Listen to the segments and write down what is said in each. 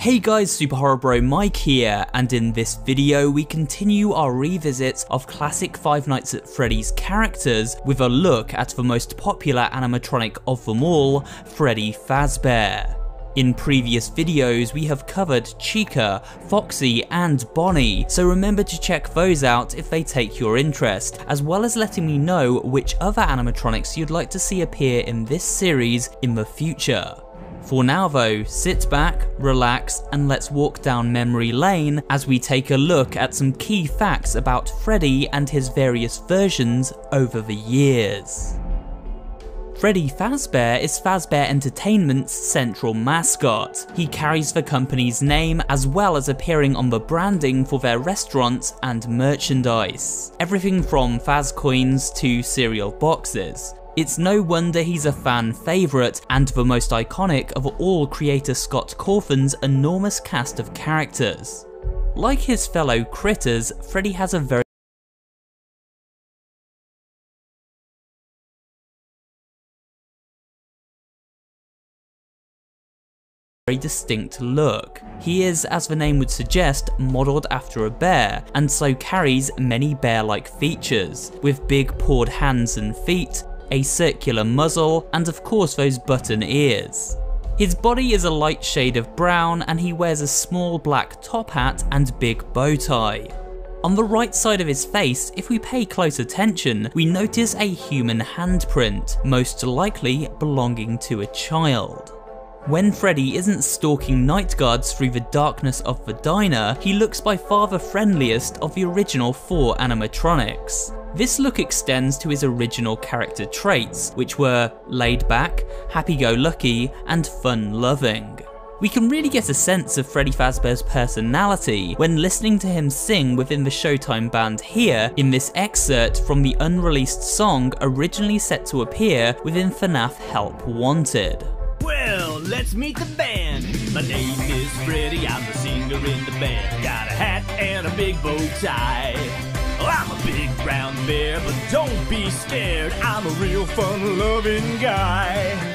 Hey guys, SuperhorrorbroMike here, and in this video we continue our revisit of classic Five Nights at Freddy's characters with a look at the most popular animatronic of them all, Freddy Fazbear. In previous videos we have covered Chica, Foxy and Bonnie, so remember to check those out if they take your interest, as well as letting me know which other animatronics you'd like to see appear in this series in the future. For now though, sit back, relax, and let's walk down memory lane as we take a look at some key facts about Freddy and his various versions over the years. Freddy Fazbear is Fazbear Entertainment's central mascot. He carries the company's name as well as appearing on the branding for their restaurants and merchandise. Everything from Faz coins to cereal boxes. It's no wonder he's a fan favourite and the most iconic of all creator Scott Cawthon's enormous cast of characters. Like his fellow critters, Freddy has a very distinct look. He is, as the name would suggest, modelled after a bear, and so carries many bear-like features, with big pawed hands and feet, a circular muzzle, and of course those button ears. His body is a light shade of brown and he wears a small black top hat and big bow tie. On the right side of his face, if we pay close attention, we notice a human handprint, most likely belonging to a child. When Freddy isn't stalking night guards through the darkness of the diner, he looks by far the friendliest of the original 4 animatronics. This look extends to his original character traits, which were laid back, happy-go-lucky, and fun-loving. We can really get a sense of Freddy Fazbear's personality when listening to him sing within the Showtime band here in this excerpt from the unreleased song originally set to appear within Fnaf Help Wanted. Well, let's meet the band. My name is Freddy, I'm the singer in the band. Got a hat and a big bow tie. Oh, I'm a big brown bear, but don't be scared, I'm a real fun-loving guy.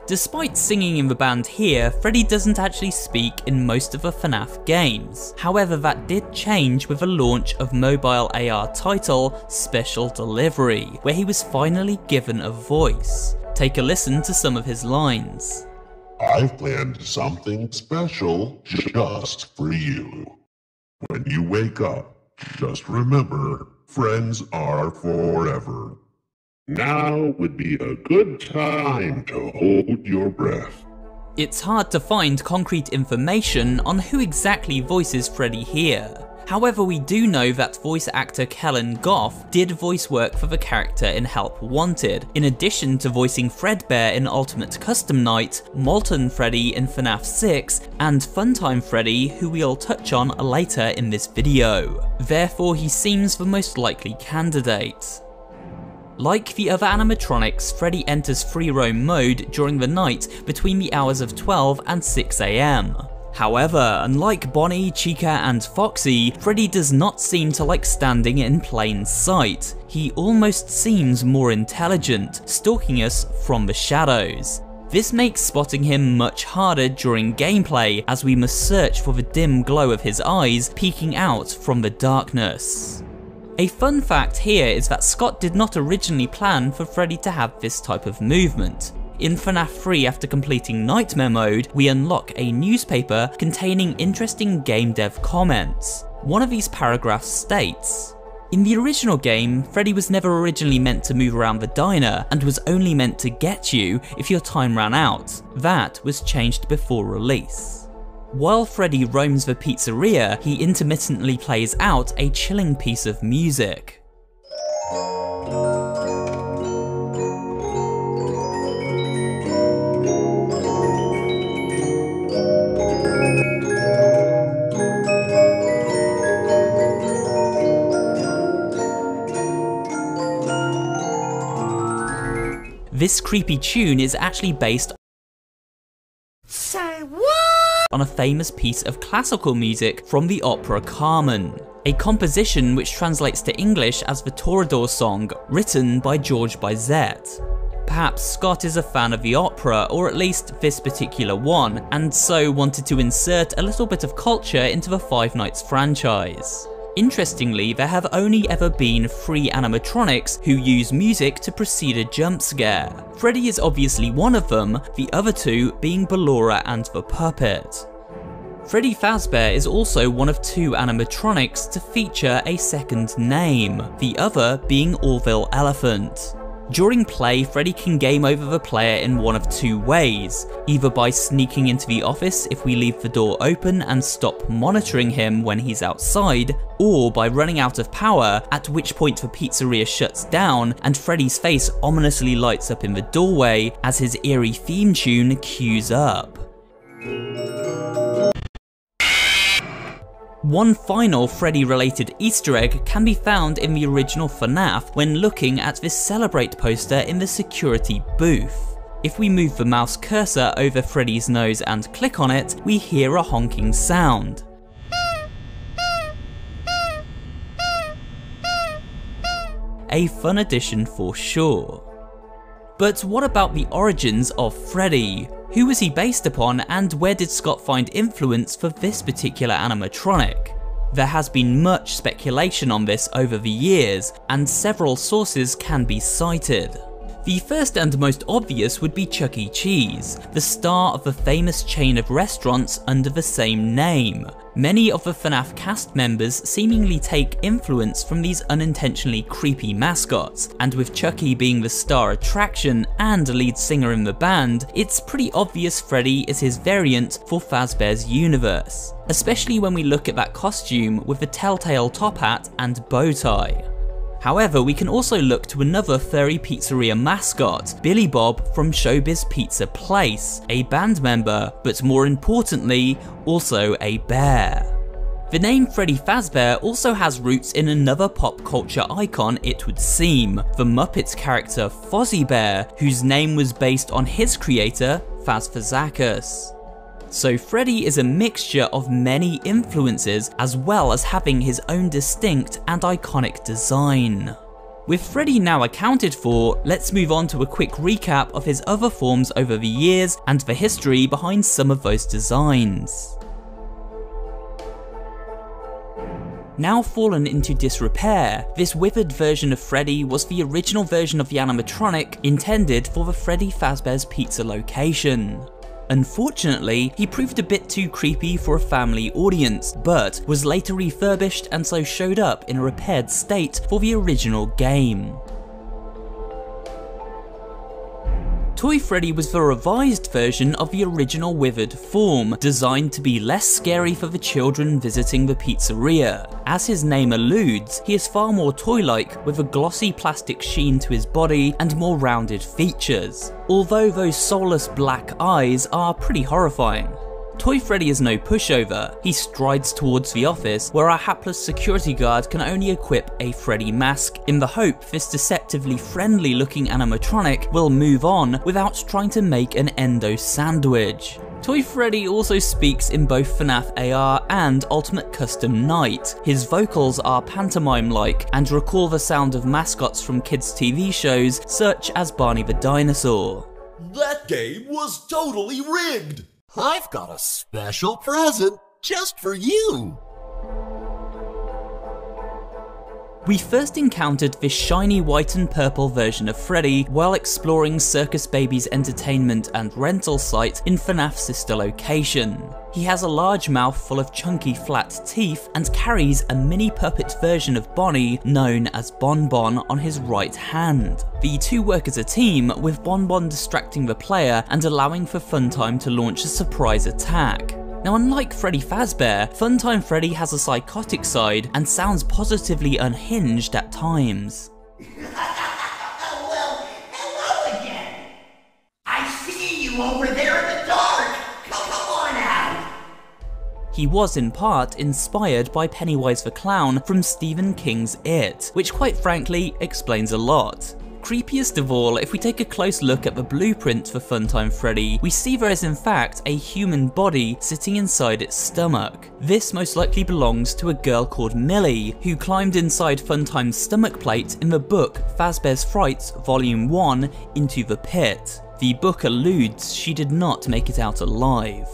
Despite singing in the band here, Freddy doesn't actually speak in most of the FNAF games. However, that did change with the launch of mobile AR title Special Delivery, where he was finally given a voice. Take a listen to some of his lines. I've planned something special just for you. When you wake up, just remember, friends are forever. Now would be a good time to hold your breath. It's hard to find concrete information on who exactly voices Freddy here. However, we do know that voice actor Kellen Goff did voice work for the character in Help Wanted, in addition to voicing Fredbear in Ultimate Custom Night, Molten Freddy in FNAF 6, and Funtime Freddy, who we'll touch on later in this video. Therefore, he seems the most likely candidate. Like the other animatronics, Freddy enters free roam mode during the night between the hours of 12 and 6 AM. However, unlike Bonnie, Chica and Foxy, Freddy does not seem to like standing in plain sight. He almost seems more intelligent, stalking us from the shadows. This makes spotting him much harder during gameplay, as we must search for the dim glow of his eyes peeking out from the darkness. A fun fact here is that Scott did not originally plan for Freddy to have this type of movement. In FNAF 3, after completing Nightmare Mode, we unlock a newspaper containing interesting game dev comments. One of these paragraphs states, "In the original game, Freddy was never originally meant to move around the diner and was only meant to get you if your time ran out. That was changed before release." While Freddy roams the pizzeria, he intermittently plays out a chilling piece of music. This creepy tune is actually based on a famous piece of classical music from the opera Carmen, a composition which translates to English as the Toreador song, written by George Bizet. Perhaps Scott is a fan of the opera, or at least this particular one, and so wanted to insert a little bit of culture into the Five Nights franchise. Interestingly, there have only ever been 3 animatronics who use music to precede a jump scare. Freddy is obviously one of them, the other 2 being Ballora and the puppet. Freddy Fazbear is also one of 2 animatronics to feature a second name, the other being Orville Elephant. During play, Freddy can game over the player in one of 2 ways, either by sneaking into the office if we leave the door open and stop monitoring him when he's outside, or by running out of power, at which point the pizzeria shuts down and Freddy's face ominously lights up in the doorway as his eerie theme tune cues up. One final Freddy-related Easter egg can be found in the original FNAF when looking at this Celebrate poster in the security booth. If we move the mouse cursor over Freddy's nose and click on it, we hear a honking sound. A fun addition for sure. But what about the origins of Freddy? Who was he based upon, and where did Scott find influence for this particular animatronic? There has been much speculation on this over the years, and several sources can be cited. The first and most obvious would be Chuck E. Cheese, the star of the famous chain of restaurants under the same name. Many of the FNAF cast members seemingly take influence from these unintentionally creepy mascots, and with Chucky being the star attraction and a lead singer in the band, it's pretty obvious Freddy is his variant for Fazbear's universe, especially when we look at that costume with the telltale top hat and bow tie. However, we can also look to another furry pizzeria mascot, Billy Bob from Showbiz Pizza Place, a band member, but more importantly, also a bear. The name Freddy Fazbear also has roots in another pop culture icon, it would seem, the Muppets character Fozzie Bear, whose name was based on his creator, Fazfazakis. So Freddy is a mixture of many influences, as well as having his own distinct and iconic design. With Freddy now accounted for, let's move on to a quick recap of his other forms over the years and the history behind some of those designs. Now fallen into disrepair, this withered version of Freddy was the original version of the animatronic intended for the Freddy Fazbear's Pizza location. Unfortunately, he proved a bit too creepy for a family audience, but was later refurbished and so showed up in a repaired state for the original game. Toy Freddy was the revised version of the original withered form, designed to be less scary for the children visiting the pizzeria. As his name alludes, he is far more toy-like, with a glossy plastic sheen to his body and more rounded features, although those soulless black eyes are pretty horrifying. Toy Freddy is no pushover. He strides towards the office, where our hapless security guard can only equip a Freddy mask in the hope this deceptively friendly looking animatronic will move on without trying to make an endo sandwich. Toy Freddy also speaks in both FNAF AR and Ultimate Custom Night. His vocals are pantomime-like and recall the sound of mascots from kids' TV shows such as Barney the Dinosaur. That game was totally rigged! I've got a special present just for you! We first encountered this shiny white and purple version of Freddy while exploring Circus Baby's entertainment and rental site in FNAF's sister location. He has a large mouth full of chunky flat teeth and carries a mini puppet version of Bonnie known as Bon Bon on his right hand. The two work as a team, with Bon Bon distracting the player and allowing for Funtime to launch a surprise attack. Now, unlike Freddy Fazbear, Funtime Freddy has a psychotic side and sounds positively unhinged at times. Well, hello again. I see you over there in the dark. Come on out. He was in part inspired by Pennywise the Clown from Stephen King's It, which quite frankly explains a lot. Creepiest of all, if we take a close look at the blueprint for Funtime Freddy, we see there is in fact a human body sitting inside its stomach. This most likely belongs to a girl called Millie, who climbed inside Funtime's stomach plate in the book Fazbear's Frights Volume 1, Into the Pit. The book alludes she did not make it out alive.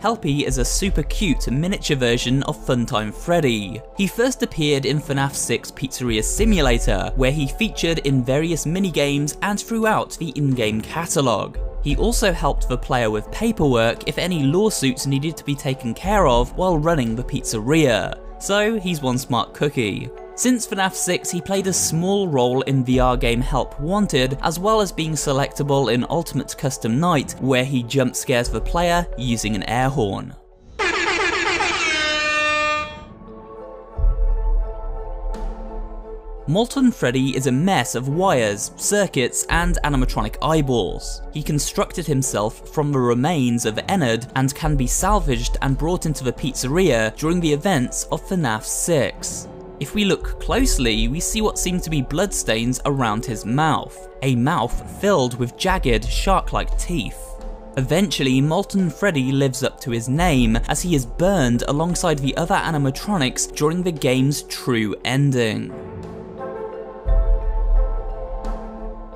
Helpy is a super cute miniature version of Funtime Freddy. He first appeared in FNAF 6 Pizzeria Simulator, where he featured in various minigames and throughout the in-game catalogue. He also helped the player with paperwork if any lawsuits needed to be taken care of while running the pizzeria, so he's one smart cookie. Since FNAF 6, he played a small role in VR game Help Wanted, as well as being selectable in Ultimate Custom Night, where he jump scares the player using an air horn. Molten Freddy is a mess of wires, circuits, and animatronic eyeballs. He constructed himself from the remains of Ennard and can be salvaged and brought into the pizzeria during the events of FNAF 6. If we look closely, we see what seem to be bloodstains around his mouth, a mouth filled with jagged, shark-like teeth. Eventually, Molten Freddy lives up to his name, as he is burned alongside the other animatronics during the game's true ending.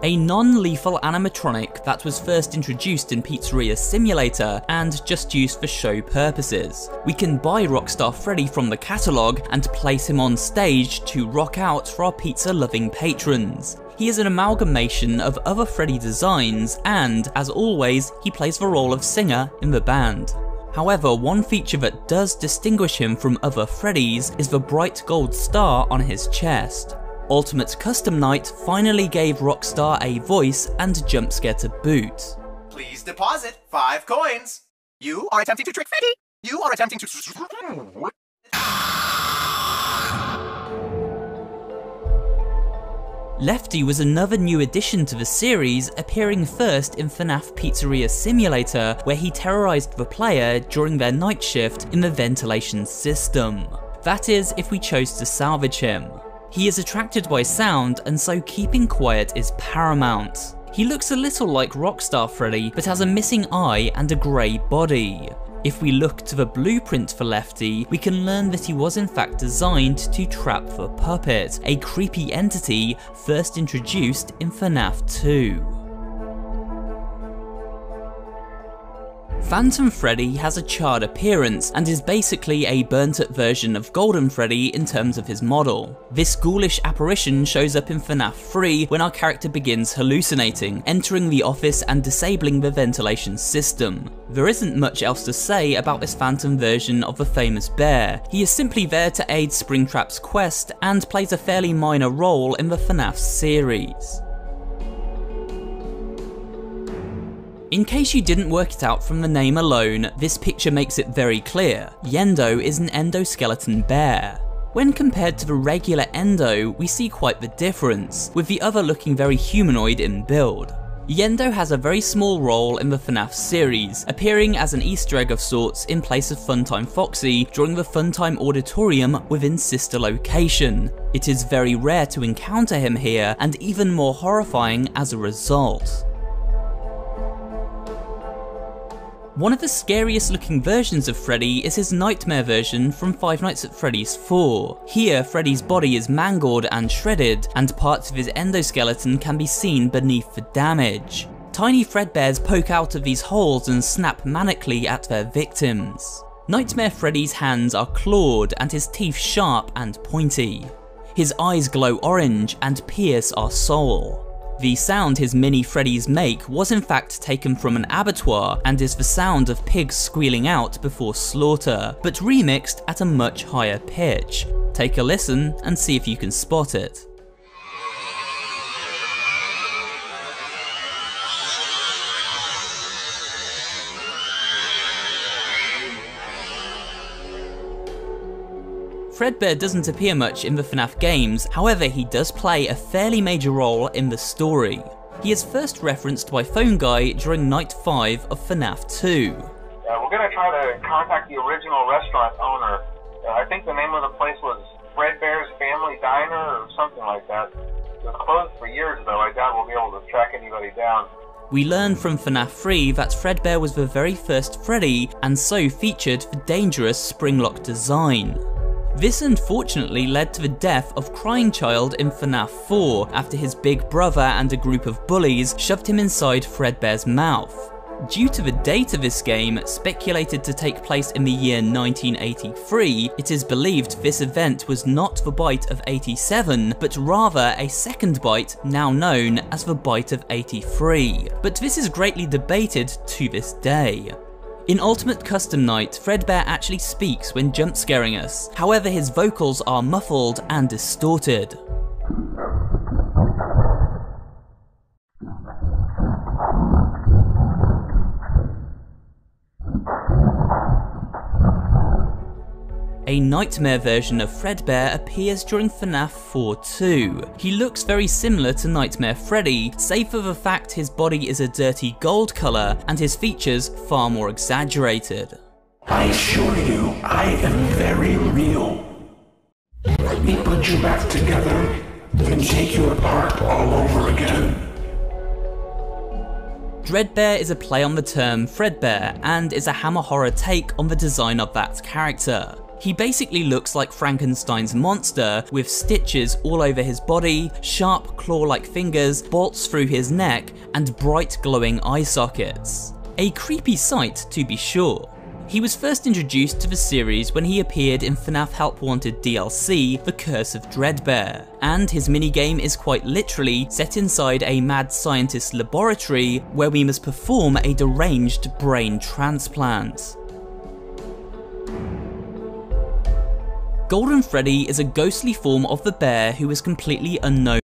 A non-lethal animatronic that was first introduced in Pizzeria Simulator and just used for show purposes. We can buy Rockstar Freddy from the catalogue and place him on stage to rock out for our pizza-loving patrons. He is an amalgamation of other Freddy designs and, as always, he plays the role of singer in the band. However, one feature that does distinguish him from other Freddys is the bright gold star on his chest. Ultimate Custom Night finally gave Rockstar a voice and jump scare to boot. Please deposit 5 coins. You are attempting to trick Freddy. You are attempting to... Lefty was another new addition to the series, appearing first in FNAF Pizzeria Simulator, where he terrorized the player during their night shift in the ventilation system. That is, if we chose to salvage him. He is attracted by sound, and so keeping quiet is paramount. He looks a little like Rockstar Freddy, but has a missing eye and a grey body. If we look to the blueprint for Lefty, we can learn that he was in fact designed to trap the puppet, a creepy entity first introduced in FNAF 2. Phantom Freddy has a charred appearance and is basically a burnt-up version of Golden Freddy in terms of his model. This ghoulish apparition shows up in FNAF 3 when our character begins hallucinating, entering the office and disabling the ventilation system. There isn't much else to say about this phantom version of the famous bear. He is simply there to aid Springtrap's quest and plays a fairly minor role in the FNAF series. In case you didn't work it out from the name alone, this picture makes it very clear. Yendo is an endoskeleton bear. When compared to the regular Endo, we see quite the difference, with the other looking very humanoid in build. Yendo has a very small role in the FNAF series, appearing as an Easter egg of sorts in place of Funtime Foxy during the Funtime Auditorium within Sister Location. It is very rare to encounter him here, and even more horrifying as a result. One of the scariest looking versions of Freddy is his nightmare version from Five Nights at Freddy's 4. Here, Freddy's body is mangled and shredded, and parts of his endoskeleton can be seen beneath the damage. Tiny Fredbears poke out of these holes and snap manically at their victims. Nightmare Freddy's hands are clawed and his teeth sharp and pointy. His eyes glow orange and pierce our soul. The sound his mini Freddys make was in fact taken from an abattoir and is the sound of pigs squealing out before slaughter, but remixed at a much higher pitch. Take a listen and see if you can spot it. Fredbear doesn't appear much in the FNAF games, however he does play a fairly major role in the story. He is first referenced by Phone Guy during Night 5 of FNAF 2. We're gonna try to contact the original restaurant owner. I think the name of the place was Fredbear's Family Diner or something like that. It was closed for years though. I doubt we'll be able to track anybody down. We learn from Fnaf 3 that Fredbear was the very first Freddy, and so featured the dangerous spring-lock design. This unfortunately led to the death of Crying Child in Fnaf 4 after his big brother and a group of bullies shoved him inside Fredbear's mouth. Due to the date of this game, speculated to take place in the year 1983, it is believed this event was not the bite of 87, but rather a second bite now known as the bite of 83. But this is greatly debated to this day. In Ultimate Custom Night, Fredbear actually speaks when jump scaring us, however his vocals are muffled and distorted. A nightmare version of Fredbear appears during Fnaf 4 too. He looks very similar to Nightmare Freddy, save for the fact his body is a dirty gold colour and his features far more exaggerated. I assure you, I am very real. Let me put you back together, then take you apart all over again. Dreadbear is a play on the term Fredbear and is a Hammer horror take on the design of that character. He basically looks like Frankenstein's monster, with stitches all over his body, sharp claw-like fingers, bolts through his neck, and bright glowing eye sockets. A creepy sight to be sure. He was first introduced to the series when he appeared in FNAF Help Wanted DLC, The Curse of Dreadbear, and his minigame is quite literally set inside a mad scientist's laboratory where we must perform a deranged brain transplant. Golden Freddy is a ghostly form of the bear who is completely unknown